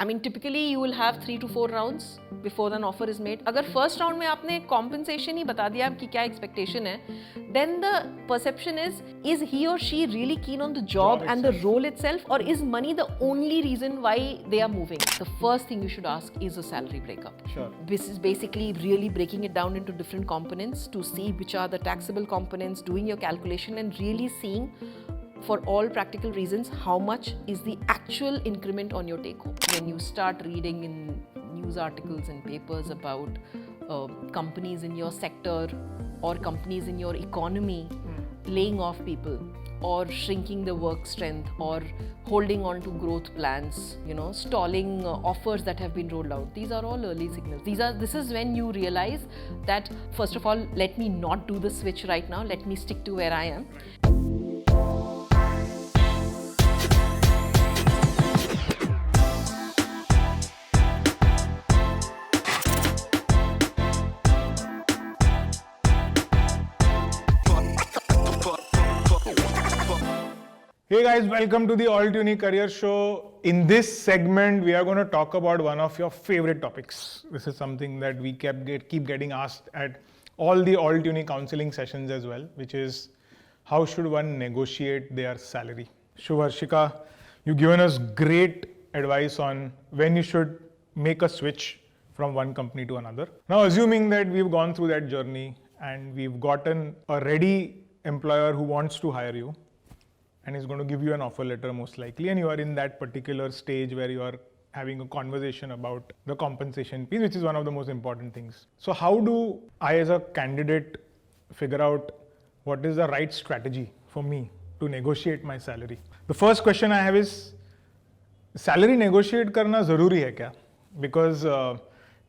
I mean, typically you will have 3 to 4 rounds before an offer is made. अगर first round में आपने compensation ही बता दिया आपकी क्या expectation है, then the perception is he or she really keen on the job and the role itself, or is money the only reason why they are moving? The first thing you should ask is a salary breakup. Sure. This is basically really breaking it down into different components to see which are the taxable components, doing your calculation and really seeing for all practical reasons how much is the actual increment on your take home. When you start reading in news articles and papers about companies in your sector or companies in your economy laying off people or shrinking the work strength or holding on to growth plans, stalling offers that have been rolled out. These are all early signals. This is when you realize that, first of all, let me not do the switch right now. Let me stick to where I am. Hey guys, welcome to the AltUni Career Show. In this segment, we are going to talk about one of your favorite topics. This is something that we keep getting asked at all the AltUni counseling sessions as well, which is how should one negotiate their salary? Shuvharshika, you've given us great advice on when you should make a switch from one company to another. Now, assuming that we've gone through that journey and we've gotten a ready employer who wants to hire you, and is going to give you an offer letter most likely, and you are in that particular stage where you are having a conversation about the compensation piece, which is one of the most important things. So how do I as a candidate figure out what is the right strategy for me to negotiate my salary? The first question I have is, salary negotiate करना ज़रूरी है क्या? Because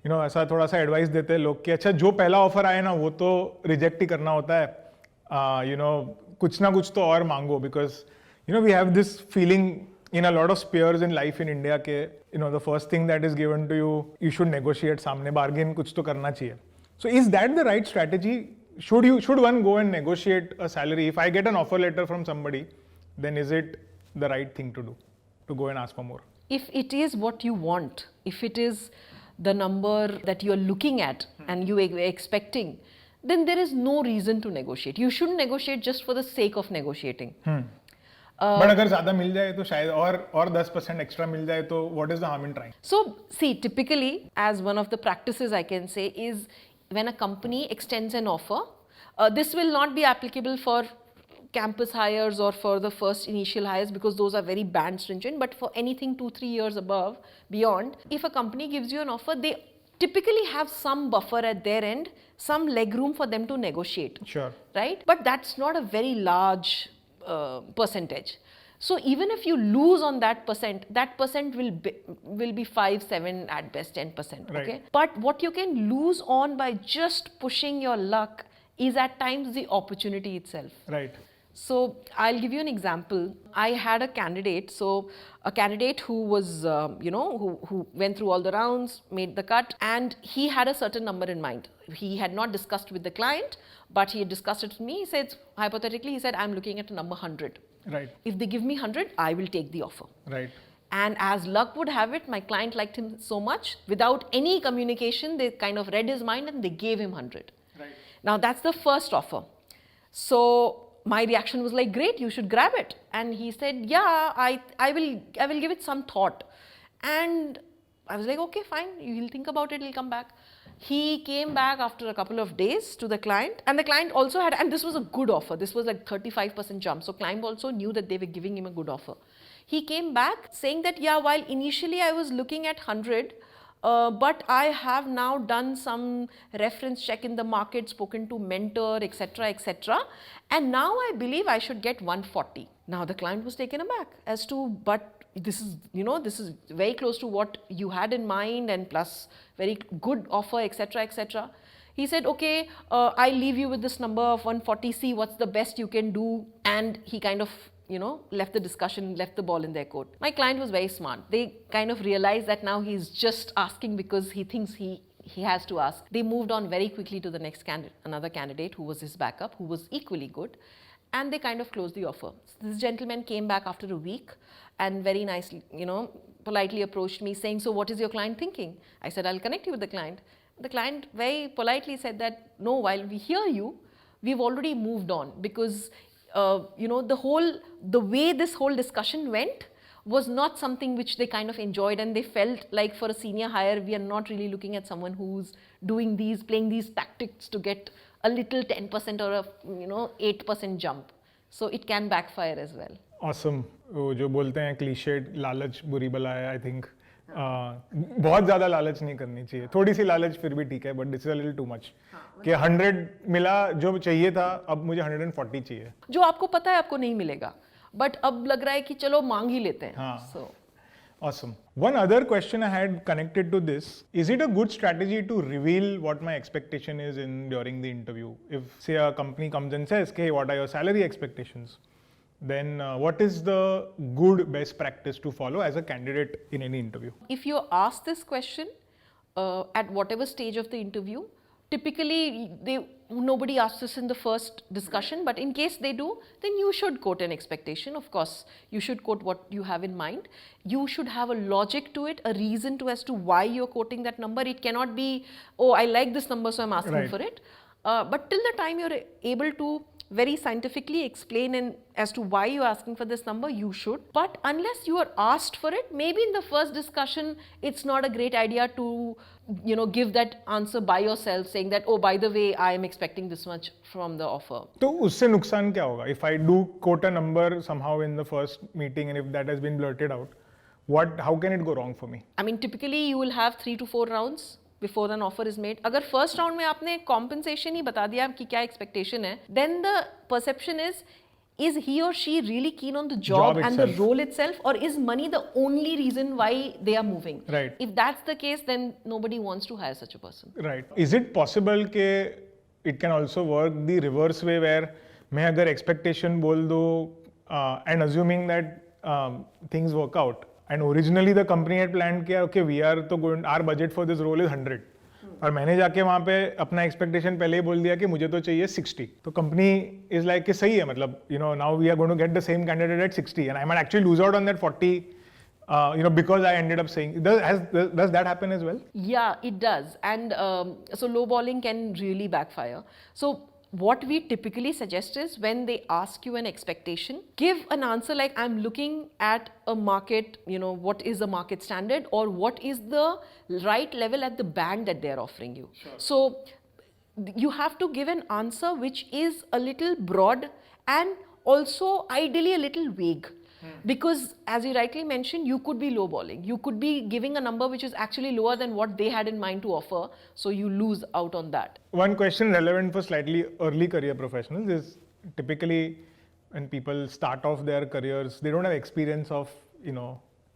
ऐसा थोड़ा सा advice देते हैं लोग कि अच्छा जो पहला offer आए ना वो तो reject ही करना होता है, कुछ ना कुछ तो और मांगो, because we have this feeling in a lot of spheres in life in India के the first thing that is given to you should negotiate सामने, bargain कुछ तो करना चाहिए. So is that the right strategy? Should one go and negotiate a salary? If I get an offer letter from somebody, then is it the right thing to do, to go and ask for more? If it is what you want, if it is the number that you are looking at and you are expecting, then there is no reason to negotiate. You shouldn't negotiate just for the sake of negotiating. But अगर ज़्यादा मिल जाए तो शायद और 10% extra मिल जाए तो what is the harm in trying? So see, typically, as one of the practices I can say is when a company extends an offer, this will not be applicable for campus hires or for the first initial hires because those are very band stringent, but for anything 2-3 years above, beyond, if a company gives you an offer, they typically have some buffer at their end, some leg room for them to negotiate. Sure. Right? But that's not a very large percentage. So even if you lose on that percent will be 5-7 at best 10%. Right. Okay. But what you can lose on by just pushing your luck is at times the opportunity itself. Right. So I'll give you an example. I had a candidate, who was, who went through all the rounds, made the cut, and he had a certain number in mind. He had not discussed with the client, but he had discussed it with me. He said, hypothetically, I'm looking at a number 100. Right. If they give me 100, I will take the offer. Right. And as luck would have it, my client liked him so much, without any communication, they kind of read his mind and they gave him 100. Right. Now that's the first offer. So my reaction was like, great, you should grab it. And he said, yeah, I will give it some thought. And I was like, okay, fine, he'll think about it, he'll come back. He came back after a couple of days to the client, and the client also had, and this was a good offer. This was like 35% jump. So client also knew that they were giving him a good offer. He came back saying that, yeah, while initially I was looking at 100, but I have now done some reference check in the market, spoken to mentor, etc., and now I believe I should get 140. Now the client was taken aback as to, but this is very close to what you had in mind, and plus very good offer, etc., He said, okay, I'll leave you with this number of 140, see what's the best you can do, and he kind of left the discussion, left the ball in their court. My client was very smart. They kind of realized that now he's just asking because he thinks he has to ask. They moved on very quickly to the next another candidate who was his backup, who was equally good, and they kind of closed the offer. So this gentleman came back after a week and very nicely, politely approached me saying, so what is your client thinking? I said, I'll connect you with the client. The client very politely said that, no, while we hear you, we've already moved on, because the way this whole discussion went was not something which they kind of enjoyed, and they felt like for a senior hire, we are not really looking at someone who's playing these tactics to get a little 10% or a 8% jump. So it can backfire as well. Awesome. वो जो बोलते हैं cliched लालच बुरी बला है, I think बहुत ज़्यादा लालच नहीं करनी चाहिए. थोड़ी सी लालच फिर भी ठीक है, but this is a little too much. कि 100 मिला जो चाहिए था, अब मुझे 140 चाहिए. जो आपको पता है आपको नहीं मिलेगा, but अब लग रहा है कि चलो मांग ही लेते हैं. हाँ. So. Awesome. One other question I had connected to this: is it a good strategy to reveal what my expectation is during the interview? If say a company comes and says, "Hey, what are your salary expectations?" Then what is the good best practice to follow as a candidate in any interview? If you're asked this question at whatever stage of the interview, typically nobody asks this in the first discussion, but in case they do, then you should quote an expectation. Of course, you should quote what you have in mind. You should have a logic to it, a reason as to why you're quoting that number. It cannot be, oh, I like this number, so I'm asking for it. But till the time you're able to very scientifically explain as to why you're asking for this number, you should. But unless you are asked for it, maybe in the first discussion, it's not a great idea to give that answer by yourself, saying that, oh, by the way, I am expecting this much from the offer. तो उससे नुकसान क्या होगा? If I do quote a number somehow in the first meeting and if that has been blurted out, how can it go wrong for me? I mean, typically you will have 3 to 4 rounds before an offer is made. अगर first round में आपने compensation ही बता दिया कि क्या expectation है, then the perception is he or she really keen on the job and the role itself, or is money the only reason why they are moving? Right. If that's the case, then nobody wants to hire such a person. Right. Is it possible that it can also work the reverse way, where मैं अगर expectation बोल दूँ and assuming that things work out, and originally the company had planned कि okay, we are तो going, our budget for this role is 100, और मैंने जाके वहाँ पे अपना expectation पहले ही बोल दिया कि मुझे तो चाहिए 60, तो company is like कि सही है, मतलब now we are going to get the same candidate at 60 and I might actually lose out on that 40 because I ended up saying. Does that happen as well? Yeah, it does. And so lowballing can really backfire. So what we typically suggest is, when they ask you an expectation, give an answer like, I'm looking at a market, what is the market standard, or what is the right level at the band that they're offering you. Sure. So you have to give an answer which is a little broad and also ideally a little vague. Because as you rightly mentioned, you could be lowballing. You could be giving a number which is actually lower than what they had in mind to offer. So you lose out on that. One question relevant for slightly early career professionals is, typically when people start off their careers, they don't have experience of,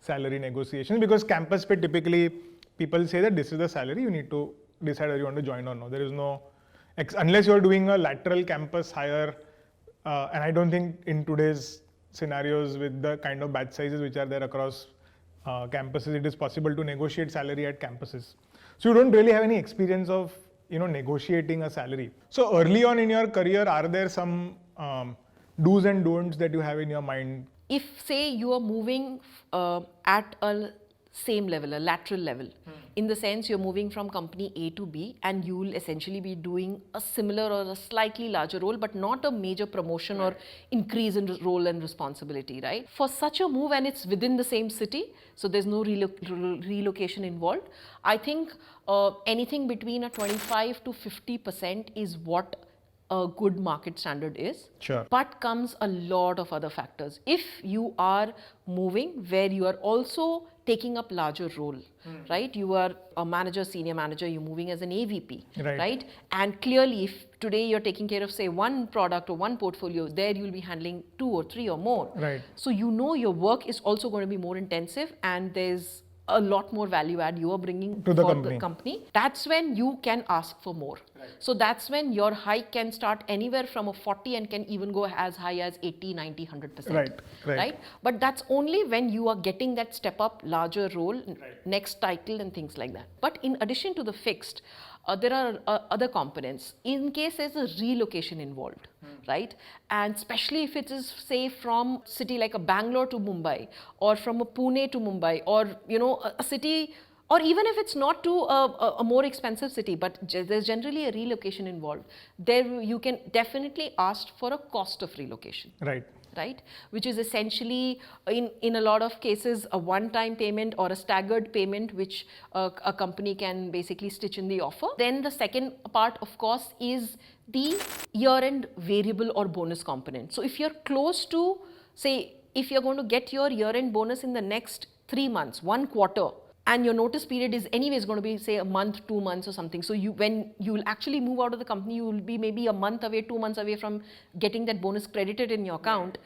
salary negotiations, because campus pe typically people say that this is the salary, you need to decide whether you want to join or no. There is no, unless you're doing a lateral campus hire, and I don't think in today's scenarios with the kind of batch sizes which are there across campuses, it is possible to negotiate salary at campuses. So you don't really have any experience of negotiating a salary. So early on in your career, are there some do's and don'ts that you have in your mind? If say you are moving at a same level, a lateral level, in the sense you're moving from company A to B, and you will essentially be doing a similar or a slightly larger role, but not a major promotion or increase in role and responsibility, right? For such a move, and it's within the same city, so there's no relocation involved, I think anything between a 25 to 50% is what a good market standard is. Sure. But comes a lot of other factors. If you are moving where you are also taking up larger role, right? You are a manager, senior manager, you're moving as an AVP, right? And clearly, if today you're taking care of, say, one product or one portfolio, there you'll be handling 2 or 3 or more. Right. So your work is also going to be more intensive, and there's a lot more value add you are bringing to the company. That's when you can ask for more. So that's when your hike can start anywhere from a 40 and can even go as high as 80, 90, 100%. Right? But that's only when you are getting that step up, larger role, next title and things like that. But in addition to the fixed, there are other components in case there's a relocation involved, right? And especially if it is, say, from city like a Bangalore to Mumbai, or from a Pune to Mumbai, or a city, or even if it's not to a more expensive city, but there's generally a relocation involved, there you can definitely ask for a cost of relocation. Right, which is essentially in a lot of cases a one-time payment or a staggered payment, which a company can basically stitch in the offer. Then the second part, of course, is the year-end variable or bonus component. So if you're close to, say, if you're going to get your year-end bonus in the next 3 months, 1 quarter, and your notice period is anyways going to be, say, a month, 2 months or something. So when you will actually move out of the company, you will be maybe a month away, 2 months away from getting that bonus credited in your account.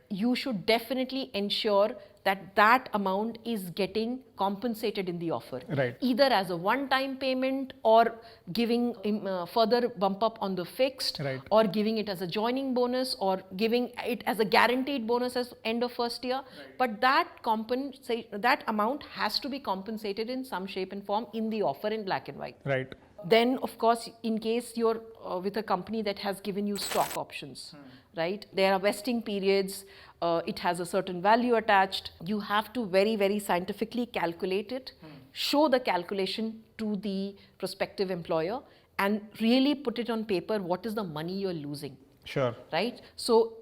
You should definitely ensure that that amount is getting compensated in the offer. Either as a one-time payment, or giving further bump up on the fixed, or giving it as a joining bonus, or giving it as a guaranteed bonus as end of first year. But that amount has to be compensated in some shape and form in the offer in black and white. Then, of course, in case you're with a company that has given you stock options, right? There are vesting periods. It has a certain value attached. You have to very, very scientifically calculate it, show the calculation to the prospective employer, and really put it on paper. What is the money you're losing? Right? So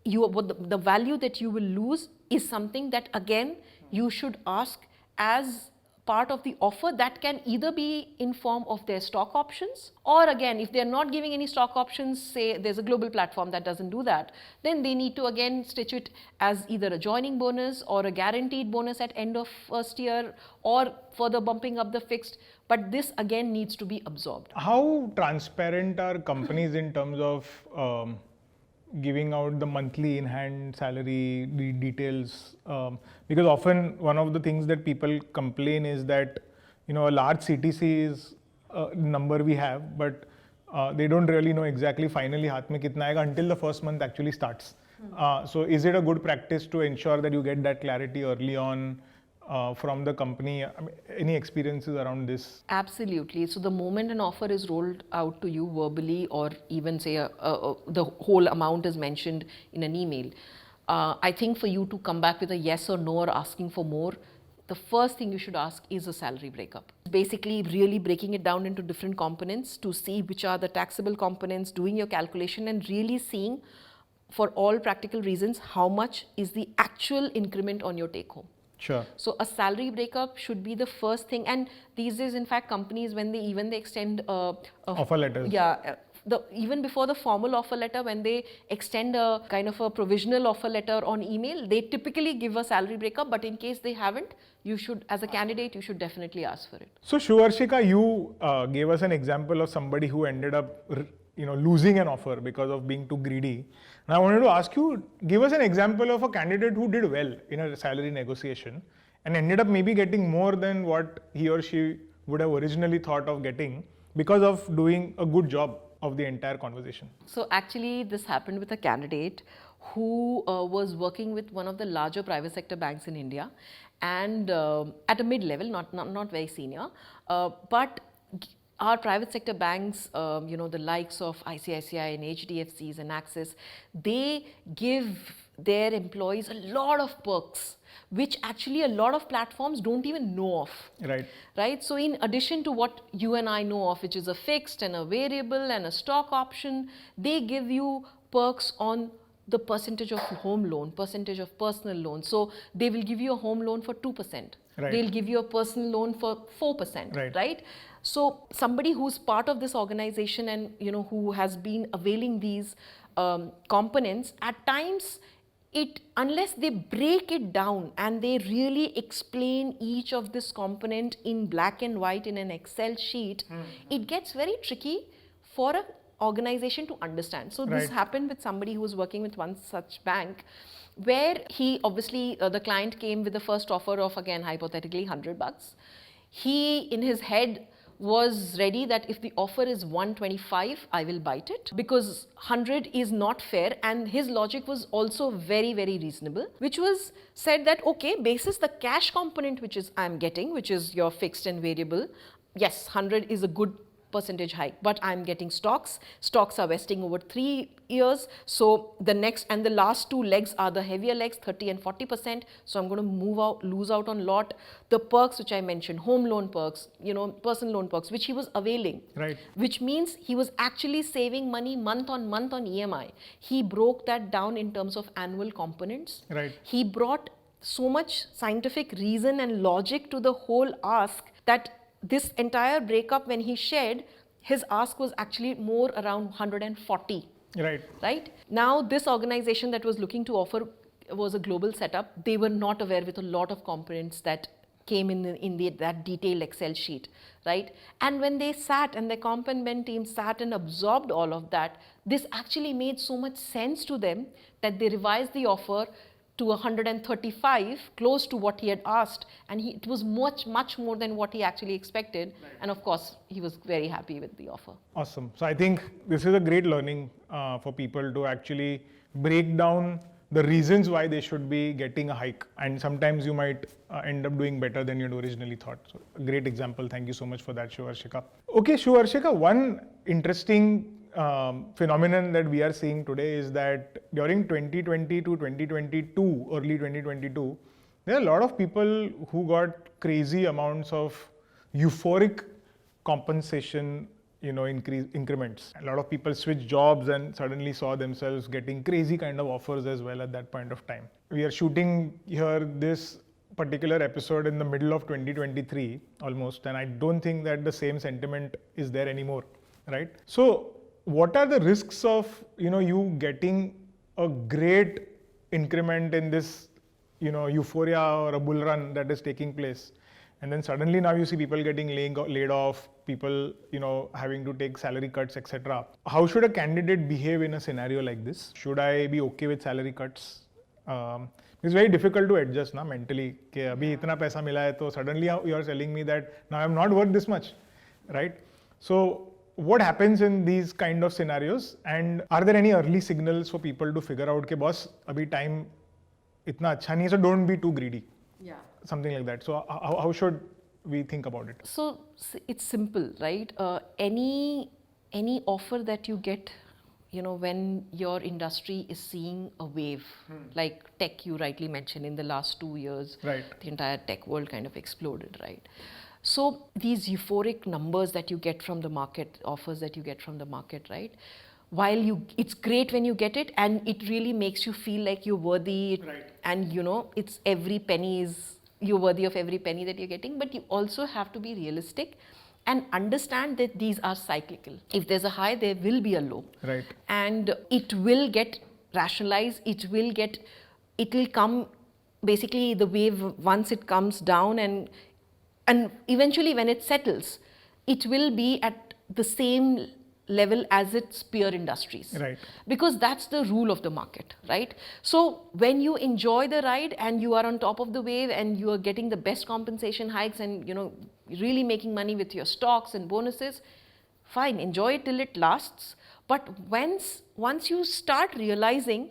the value that you will lose is something that, again, you should ask as part of the offer. That can either be in form of their stock options, or again, if they're not giving any stock options, say there's a global platform that doesn't do that, then they need to again stitch it as either a joining bonus or a guaranteed bonus at end of first year, or further bumping up the fixed. But this again needs to be absorbed. How transparent are companies in terms of giving out the monthly in-hand salary, the details? Because often one of the things that people complain is that, a large CTC is a number we have, but they don't really know exactly finally haath mein kitna aega until the first month actually starts. So is it a good practice to ensure that you get that clarity early on from the company? Any experiences around this? Absolutely. So the moment an offer is rolled out to you verbally, or even say the whole amount is mentioned in an email, I think for you to come back with a yes or no or asking for more, the first thing you should ask is a salary breakup. Basically really breaking it down into different components to see which are the taxable components, doing your calculation and really seeing, for all practical reasons, how much is the actual increment on your take home. So a salary breakup should be the first thing. And these days, in fact, companies, when they extend offer letters. Even before the formal offer letter, when they extend a kind of a provisional offer letter on email, they typically give a salary breakup. But in case they haven't, you should, as a candidate, you should definitely ask for it. So Shuvharshika, you gave us an example of somebody who ended up losing an offer because of being too greedy. And I wanted to ask you, give us an example of a candidate who did well in a salary negotiation and ended up maybe getting more than what he or she would have originally thought of getting because of doing a good job of the entire conversation. So actually, this happened with a candidate who was working with one of the larger private sector banks in India, and at a mid-level, not very senior, but our private sector banks, the likes of ICICI and HDFCs and Axis, they give their employees a lot of perks, which actually a lot of platforms don't even know of. Right? So in addition to what you and I know of, which is a fixed and a variable and a stock option, they give you perks on the percentage of home loan, percentage of personal loan. So they will give you a home loan for 2%. They'll give you a personal loan for 4%. Right? So somebody who's part of this organization and who has been availing these components, at times, unless they break it down and they really explain each of this component in black and white in an Excel sheet, it gets very tricky for an organization to understand. So this happened with somebody who was working with one such bank, where he obviously, the client came with the first offer of, again, hypothetically $100. He, in his head, was ready that if the offer is 125, I will bite it, because 100 is not fair. And his logic was also very, very reasonable, which was said that, okay, basis the cash component which is I'm getting, which is your fixed and variable, yes, 100 is a good percentage hike, but I'm getting stocks are vesting over 3 years, so the next and the last two legs are the heavier legs, 30 and 40%, so I'm going to lose out on lot. The perks which I mentioned, home loan perks, personal loan perks, which he was availing, right, which means he was actually saving money month on EMI. He broke that down in terms of annual components. right, He brought so much scientific reason and logic to the whole ask that this entire breakup, when he shared, his ask was actually more around 140. Right? Now, this organization that was looking to offer was a global setup. They were not aware with a lot of components that came in that detailed Excel sheet, right? And when they sat and the component team sat and absorbed all of that, this actually made so much sense to them that they revised the offer to 135, close to what he had asked, and it was much more than what he actually expected. Right. And of course, he was very happy with the offer. Awesome. So I think this is a great learning for people to actually break down the reasons why they should be getting a hike, and sometimes you might end up doing better than you'd originally thought. So a great example. Thank you so much for that, Shuvharshika. Okay, Shuvharshika, one interesting phenomenon that we are seeing today is that during 2020 to 2022, early 2022, there are a lot of people who got crazy amounts of euphoric compensation, increments. A lot of people switched jobs and suddenly saw themselves getting crazy kind of offers as well at that point of time. We are shooting here this particular episode in the middle of 2023 almost, and I don't think that the same sentiment is there anymore, right? So what are the risks of you getting a great increment in this euphoria or a bull run that is taking place, and then suddenly now you see people getting laid off, people having to take salary cuts, etc. How should a candidate behave in a scenario like this? Should I be okay with salary cuts? It's very difficult to adjust mentally. कि अभी इतना पैसा मिला है तो suddenly you are telling me that now I'm not worth this much, right? So what happens in these kind of scenarios, and are there any early signals for people to figure out कि boss अभी time इतना अच्छा नहीं है, so don't be too greedy? Yeah. Something like that. So how should we think about it? So it's simple, right? Any offer that you get, when your industry is seeing a wave, like tech, you rightly mentioned, in the last 2 years, right, the entire tech world kind of exploded, right? So these euphoric numbers that you get from the market, offers that you get from the market, right? While it's great when you get it, and it really makes you feel like you're worthy, right, and it's you're worthy of every penny that you're getting, but you also have to be realistic and understand that these are cyclical. If there's a high, there will be a low. Right. And it will get rationalized, it will come, basically the wave, once it comes down, and eventually when it settles, it will be at the same level as its peer industries. Right. Because that's the rule of the market, right? So when you enjoy the ride and you are on top of the wave and you are getting the best compensation hikes and really making money with your stocks and bonuses, fine, enjoy it till it lasts. But once you start realizing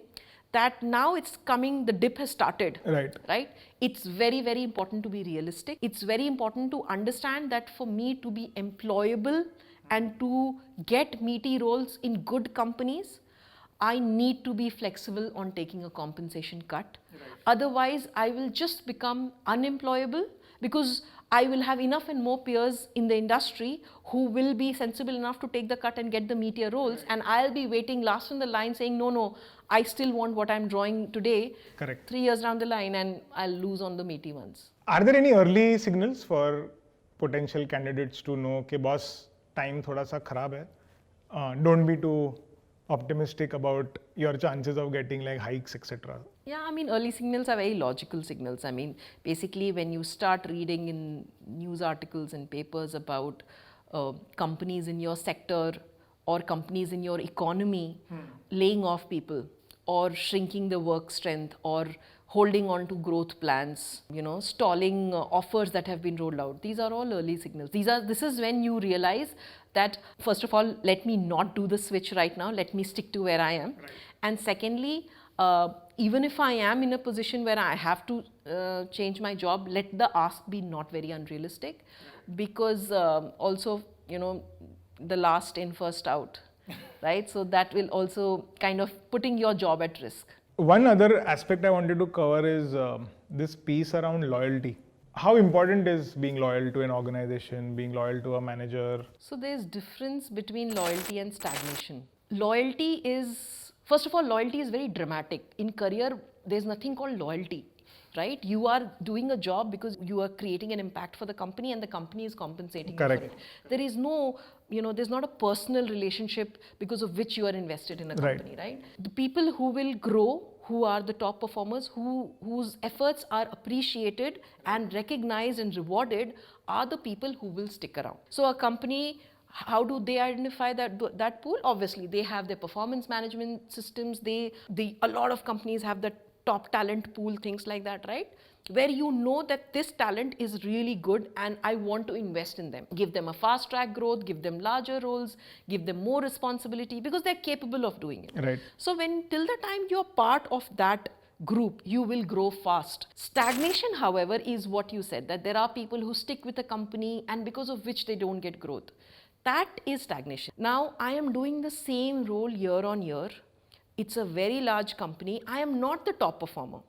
that now it's coming, the dip has started, right? It's very, very important to be realistic. It's very important to understand that for me to be employable and to get meaty roles in good companies, I need to be flexible on taking a compensation cut. Right. Otherwise, I will just become unemployable, because I will have enough and more peers in the industry who will be sensible enough to take the cut and get the meatier roles. Right. And I'll be waiting last in the line saying, no, I still want what I'm drawing today. Correct. 3 years down the line, and I'll lose on the meaty ones. Are there any early signals for potential candidates to know कि boss, time थोड़ा सा खराब है, don't be too optimistic about your chances of getting like hikes, etc.? Yeah, I mean, early signals are very logical signals. I mean, basically when you start reading in news articles and papers about companies in your sector or companies in your economy laying off people or shrinking the work strength or holding on to growth plans, stalling offers that have been rolled out. These are all early signals. This is when you realize that, first of all, let me not do the switch right now. Let me stick to where I am. Right. And secondly, even if I am in a position where I have to change my job, let the ask be not very unrealistic, because also, the last in, first out, right? So that will also kind of putting your job at risk. One other aspect I wanted to cover is this piece around loyalty. How important is being loyal to an organization, being loyal to a manager? So there's difference between loyalty and stagnation. Loyalty is, first of all, loyalty is very dramatic. In career, there's nothing called loyalty, right? You are doing a job because you are creating an impact for the company and the company is compensating you for it. There is no, there's not a personal relationship because of which you are invested in a company, right? The people who will grow, who are the top performers, whose efforts are appreciated and recognized and rewarded, are the people who will stick around. So a company, how do they identify that pool? Obviously, they have their performance management systems. A lot of companies have the top talent pool, things like that, right? Where you know that this talent is really good and I want to invest in them. Give them a fast track growth, give them larger roles, give them more responsibility, because they're capable of doing it. Right. So till the time you're part of that group, you will grow fast. Stagnation, however, is what you said, that there are people who stick with a company and because of which they don't get growth. That is stagnation. Now, I am doing the same role year on year. It's a very large company. I am not the top performer,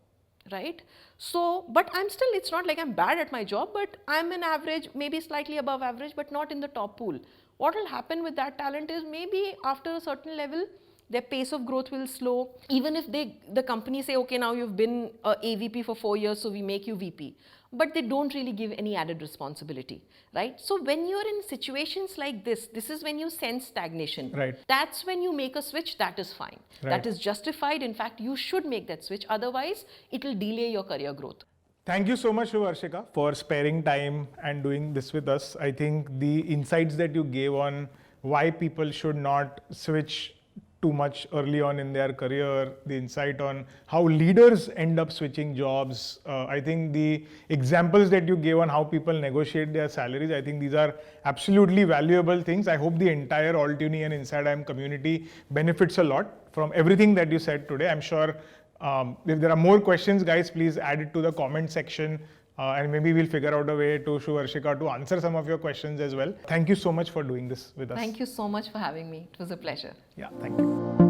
right? So, but I'm still, it's not like I'm bad at my job, but I'm an average, maybe slightly above average, but not in the top pool. What will happen with that talent is maybe after a certain level, their pace of growth will slow. Even if the company say, okay, now you've been a AVP for 4 years, so we make you VP. But they don't really give any added responsibility, right? So when you're in situations like this is when you sense stagnation. Right. That's when you make a switch. That is fine. Right. That is justified. In fact, you should make that switch. Otherwise, it will delay your career growth. Thank you so much, Shuvharshika, for sparing time and doing this with us. I think the insights that you gave on why people should not switch too much early on in their career, the insight on how leaders end up switching jobs. I think the examples that you gave on how people negotiate their salaries, I think these are absolutely valuable things. I hope the entire AltUni and Insideiim community benefits a lot from everything that you said today. I'm sure if there are more questions, guys, please add it to the comment section. And maybe we'll figure out a way to Shuvharshika to answer some of your questions as well. Thank you so much for doing this with us. Thank you so much for having me. It was a pleasure. Yeah, thank you.